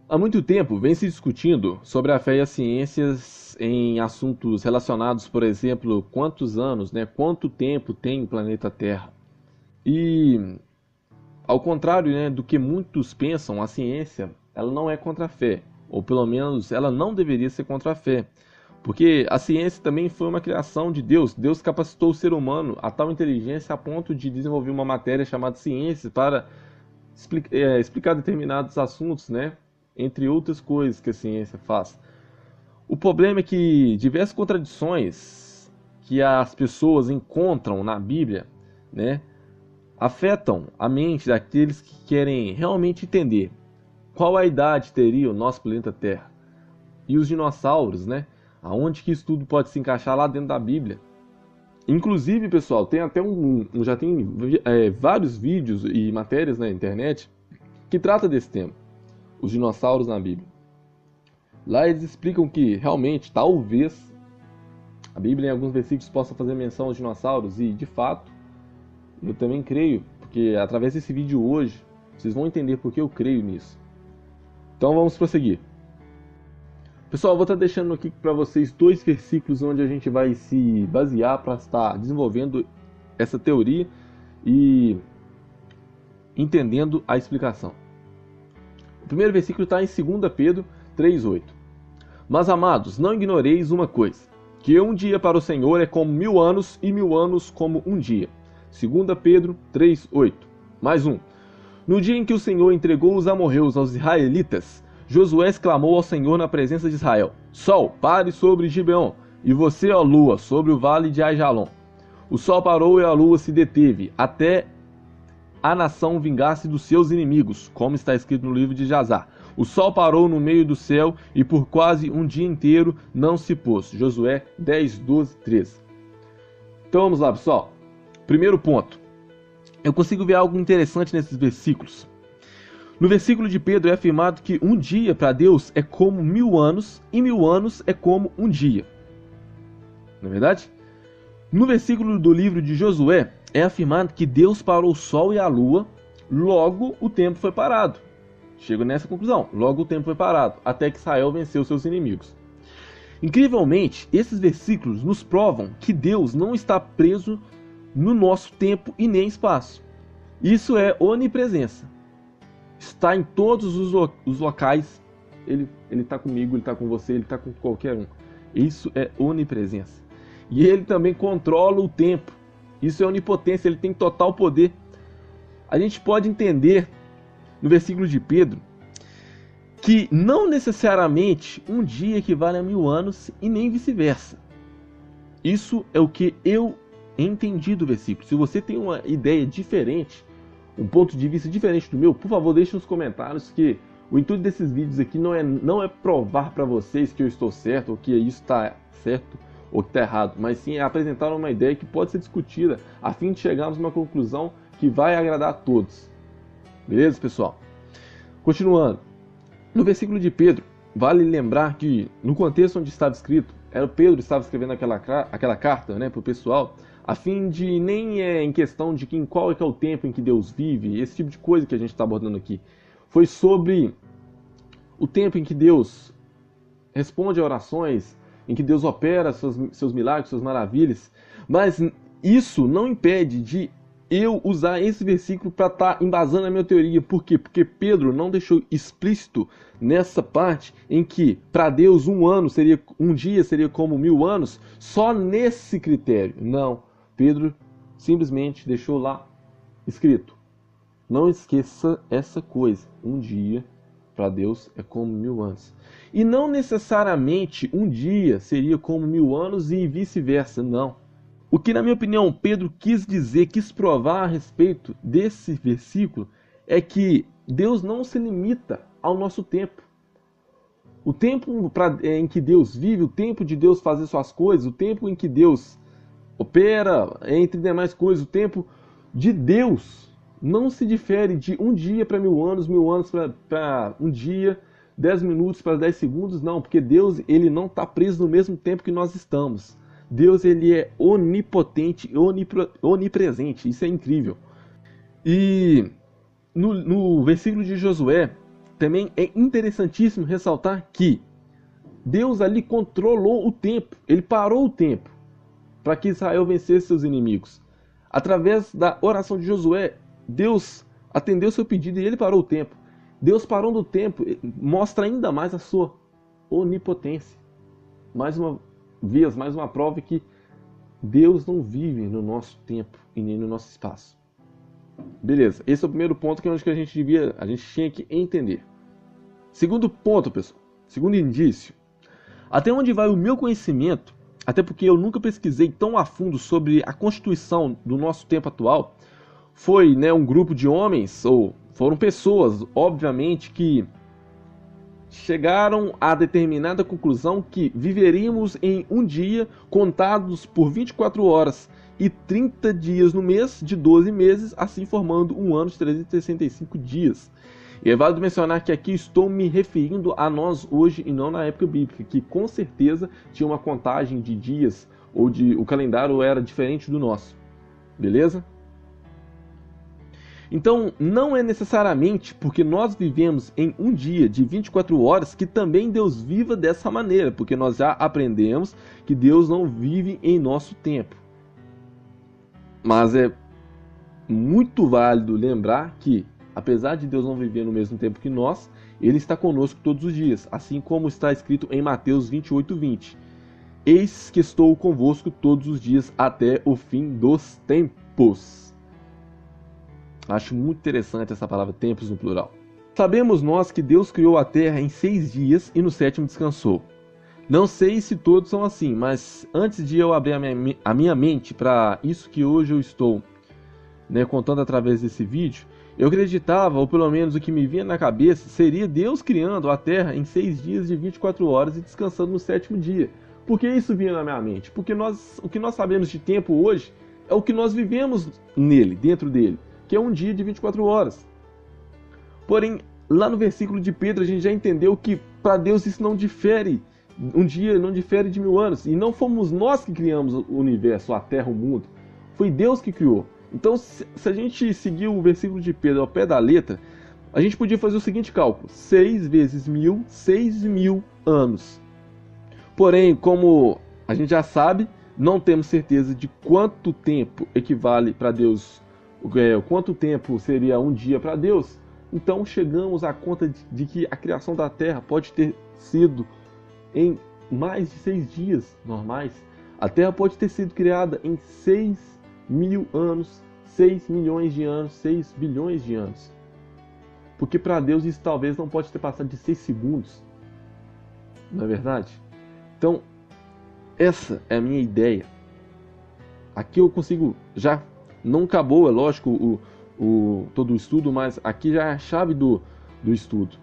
Há muito tempo vem se discutindo sobre a fé e as ciências em assuntos relacionados, por exemplo, quantos anos, quanto tempo tem o planeta Terra. E, ao contrário, do que muitos pensam, a ciência ela não é contra a fé, ou pelo menos ela não deveria ser contra a fé. Porque a ciência também foi uma criação de Deus. Deus capacitou o ser humano a tal inteligência a ponto de desenvolver uma matéria chamada ciência para explicar determinados assuntos, entre outras coisas que a ciência faz. O problema é que diversas contradições que as pessoas encontram na Bíblia, né, afetam a mente daqueles que querem realmente entender qual a idade teria o nosso planeta Terra. E os dinossauros, aonde que isso tudo pode se encaixar lá dentro da Bíblia. Inclusive, pessoal, tem até já tem vários vídeos e matérias na internet que trata desse tema, os dinossauros na Bíblia. Lá eles explicam que realmente, talvez, a Bíblia em alguns versículos possa fazer menção aos dinossauros, e de fato, eu também creio, porque através desse vídeo hoje, vocês vão entender por que eu creio nisso. Então vamos prosseguir. Pessoal, eu vou estar deixando aqui para vocês 2 versículos onde a gente vai se basear para estar desenvolvendo essa teoria e entendendo a explicação. O primeiro versículo está em 2 Pedro 3,8. Mas, amados, não ignoreis uma coisa, que um dia para o Senhor é como 1000 anos, e 1000 anos como um dia. 2 Pedro 3,8. Mais um. No dia em que o Senhor entregou os amorreus aos israelitas, Josué exclamou ao Senhor na presença de Israel: Sol, pare sobre Gibeon, e você, ó lua, sobre o vale de Aijalon. O sol parou e a lua se deteve, até a nação vingar-se dos seus inimigos, como está escrito no livro de Jazar. O sol parou no meio do céu e por quase um dia inteiro não se pôs. Josué 10, 12, 13. Então vamos lá, pessoal. Primeiro ponto. Eu consigo ver algo interessante nesses versículos. No versículo de Pedro é afirmado que um dia para Deus é como 1000 anos e 1000 anos é como um dia. Não é verdade? No versículo do livro de Josué é afirmado que Deus parou o sol e a lua, logo o tempo foi parado. Chego nessa conclusão, logo o tempo foi parado, até que Israel venceu seus inimigos. Incrivelmente, esses versículos nos provam que Deus não está preso no nosso tempo e nem espaço. Isso é onipresença. Está em todos os locais. Ele está comigo, ele está com você, ele está com qualquer um. Isso é onipresença. E ele também controla o tempo. Isso é onipotência, ele tem total poder. A gente pode entender no versículo de Pedro que não necessariamente um dia equivale a 1000 anos e nem vice-versa. Isso é o que eu entendi do versículo. Se você tem uma ideia diferente, um ponto de vista diferente do meu, por favor, deixe nos comentários, que o intuito desses vídeos aqui não é provar para vocês que eu estou certo, ou que isso está certo, ou que está errado, mas sim é apresentar uma ideia que pode ser discutida, a fim de chegarmos a uma conclusão que vai agradar a todos. Beleza, pessoal? Continuando. No versículo de Pedro, vale lembrar que, no contexto onde estava escrito, era Pedro estava escrevendo aquela carta para o pessoal, a fim de nem em questão de qual é que é o tempo em que Deus vive, esse tipo de coisa que a gente está abordando aqui. Foi sobre o tempo em que Deus responde a orações, em que Deus opera seus milagres, suas maravilhas. Mas isso não impede de eu usar esse versículo para estar embasando a minha teoria. Por quê? Porque Pedro não deixou explícito nessa parte em que para Deus um dia seria como 1000 anos, só nesse critério. Não. Pedro simplesmente deixou lá escrito: não esqueça essa coisa, um dia para Deus é como 1000 anos. E não necessariamente um dia seria como 1000 anos e vice-versa, não. O que, na minha opinião, Pedro quis provar a respeito desse versículo é que Deus não se limita ao nosso tempo. O tempo em que Deus vive, o tempo de Deus fazer suas coisas, o tempo em que Deus opera, entre demais coisas, o tempo de Deus não se difere de um dia para 1000 anos, 1000 anos para um dia, 10 minutos para 10 segundos, não, porque Deus ele não está preso no mesmo tempo que nós estamos. Deus ele é onipotente, onipresente, isso é incrível. E no versículo de Josué, também é interessantíssimo ressaltar que Deus ali controlou o tempo, ele parou o tempo para que Israel vencesse seus inimigos. Através da oração de Josué, Deus atendeu seu pedido e ele parou o tempo. Deus parando o tempo mostra ainda mais a sua onipotência. Mais uma vez, mais uma prova que Deus não vive no nosso tempo e nem no nosso espaço. Beleza, esse é o primeiro ponto que eu acho que a gente tinha que entender. Segundo ponto, pessoal, segundo indício, até onde vai o meu conhecimento, até porque eu nunca pesquisei tão a fundo sobre a constituição do nosso tempo atual, foi, um grupo de homens, ou foram pessoas, obviamente, que chegaram a determinada conclusão que viveríamos em um dia contados por 24 horas e 30 dias no mês de 12 meses, assim formando um ano de 365 dias. E é válido mencionar que aqui estou me referindo a nós hoje e não na época bíblica, que com certeza tinha uma contagem de dias, ou o calendário era diferente do nosso. Beleza? Então, não é necessariamente porque nós vivemos em um dia de 24 horas que também Deus viva dessa maneira, porque nós já aprendemos que Deus não vive em nosso tempo. Mas é muito válido lembrar que, apesar de Deus não viver no mesmo tempo que nós, Ele está conosco todos os dias, assim como está escrito em Mateus 28:20. Eis que estou convosco todos os dias até o fim dos tempos. Acho muito interessante essa palavra tempos no plural. Sabemos nós que Deus criou a terra em 6 dias e no 7º descansou. Não sei se todos são assim, mas antes de eu abrir a minha mente para isso que hoje eu estou contando através desse vídeo, eu acreditava, ou pelo menos o que me vinha na cabeça, seria Deus criando a terra em 6 dias de 24 horas e descansando no 7º dia. Por que isso vinha na minha mente? Porque o que nós sabemos de tempo hoje é o que nós vivemos nele, dentro dele, que é um dia de 24 horas. Porém, lá no versículo de Pedro, a gente já entendeu que para Deus isso não difere. Um dia não difere de 1000 anos. E não fomos nós que criamos o universo, a terra, o mundo. Foi Deus que criou. Então, se a gente seguir o versículo de Pedro ao pé da letra, a gente podia fazer o seguinte cálculo: 6 vezes 1000, 6.000 anos. Porém, como a gente já sabe, não temos certeza de quanto tempo equivale para Deus, quanto tempo seria um dia para Deus. Então chegamos à conta de que a criação da Terra pode ter sido em mais de 6 dias normais. A Terra pode ter sido criada em 6.000 anos, 6 milhões de anos, 6 bilhões de anos. Porque para Deus isso talvez não pode ter passado de 6 segundos. Não é verdade? Então, essa é a minha ideia. Aqui eu consigo, já não acabou, é lógico, todo o estudo, mas aqui já é a chave do estudo.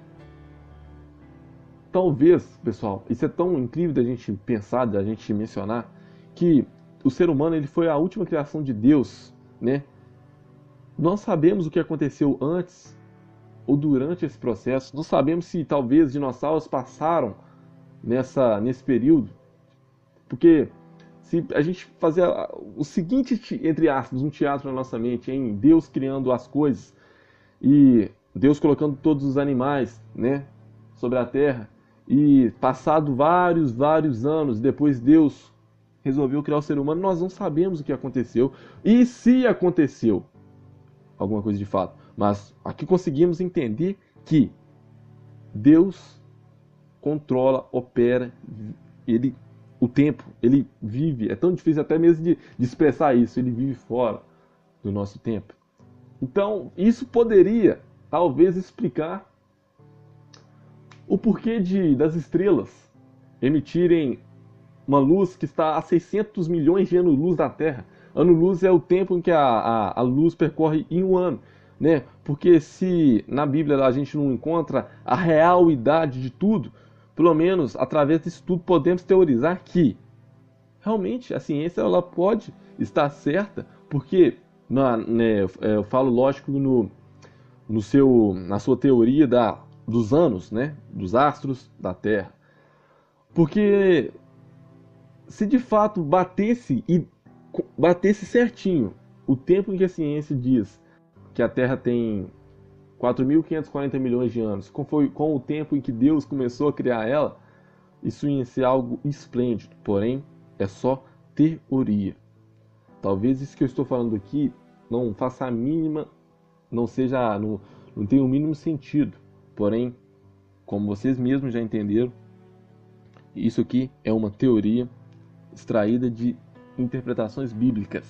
Talvez, pessoal, isso é tão incrível da gente pensar, da gente mencionar, que o ser humano ele foi a última criação de Deus, né? Nós sabemos o que aconteceu antes ou durante esse processo. Não sabemos se talvez dinossauros passaram nesse período. Porque se a gente fazer o seguinte, entre aspas, um teatro na nossa mente, em Deus criando as coisas e Deus colocando todos os animais, sobre a terra, e passado vários anos, depois Deus resolveu criar o ser humano, nós não sabemos o que aconteceu e se aconteceu alguma coisa de fato. Mas aqui conseguimos entender que Deus controla, opera, o tempo, ele vive, é tão difícil até mesmo de expressar isso, ele vive fora do nosso tempo. Então, isso poderia, talvez, explicar o porquê das estrelas emitirem uma luz que está a 600 milhões de anos-luz da Terra. Ano-luz é o tempo em que a luz percorre em um ano, Porque se na Bíblia a gente não encontra a real idade de tudo, pelo menos através desse estudo podemos teorizar que realmente a ciência ela pode estar certa, porque eu falo lógico na sua teoria dos anos, dos astros da Terra. Porque se de fato batesse certinho o tempo em que a ciência diz que a Terra tem 4.540 milhões de anos, com o tempo em que Deus começou a criar ela, isso ia ser algo esplêndido, porém é só teoria. Talvez isso que eu estou falando aqui não faça a mínima, não tenha o mínimo sentido, porém, como vocês mesmos já entenderam, isso aqui é uma teoria extraída de interpretações bíblicas.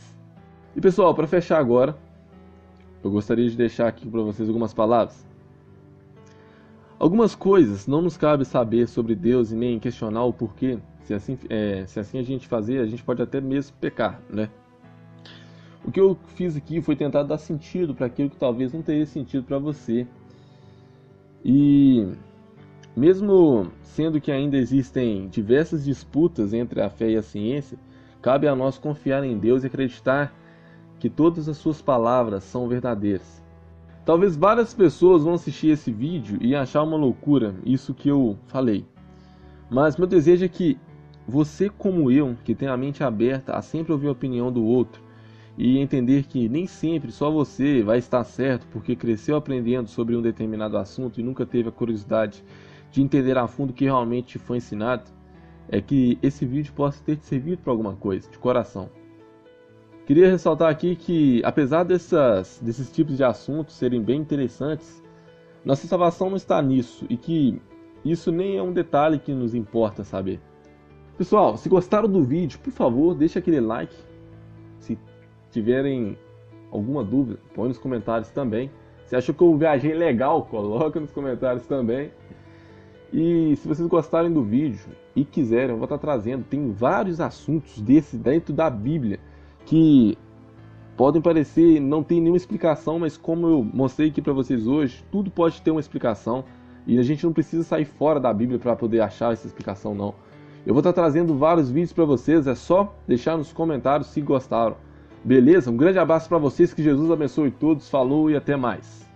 E pessoal, para fechar agora, eu gostaria de deixar aqui para vocês algumas palavras. Algumas coisas não nos cabe saber sobre Deus e nem questionar o porquê. Se assim a gente fazer, a gente pode até mesmo pecar, né? O que eu fiz aqui foi tentar dar sentido para aquilo que talvez não teria sentido para você. E mesmo sendo que ainda existem diversas disputas entre a fé e a ciência, cabe a nós confiar em Deus e acreditar que todas as suas palavras são verdadeiras. Talvez várias pessoas vão assistir esse vídeo e achar uma loucura isso que eu falei. Mas meu desejo é que você, como eu, que tem a mente aberta a sempre ouvir a opinião do outro e entender que nem sempre só você vai estar certo porque cresceu aprendendo sobre um determinado assunto e nunca teve a curiosidade de entender a fundo o que realmente te foi ensinado, é que esse vídeo possa ter te servido para alguma coisa, de coração. Queria ressaltar aqui que, apesar desses tipos de assuntos serem bem interessantes, nossa salvação não está nisso e que isso nem é um detalhe que nos importa saber. Pessoal, se gostaram do vídeo, por favor, deixe aquele like. Se tiverem alguma dúvida, põe nos comentários também. Se achou que eu viajei legal, coloca nos comentários também. E se vocês gostarem do vídeo e quiserem, eu vou estar trazendo, tem vários assuntos desses dentro da Bíblia que podem parecer não ter nenhuma explicação, mas como eu mostrei aqui para vocês hoje, tudo pode ter uma explicação e a gente não precisa sair fora da Bíblia para poder achar essa explicação não. Eu vou estar trazendo vários vídeos para vocês, é só deixar nos comentários se gostaram. Beleza? Um grande abraço para vocês, que Jesus abençoe todos, falou e até mais.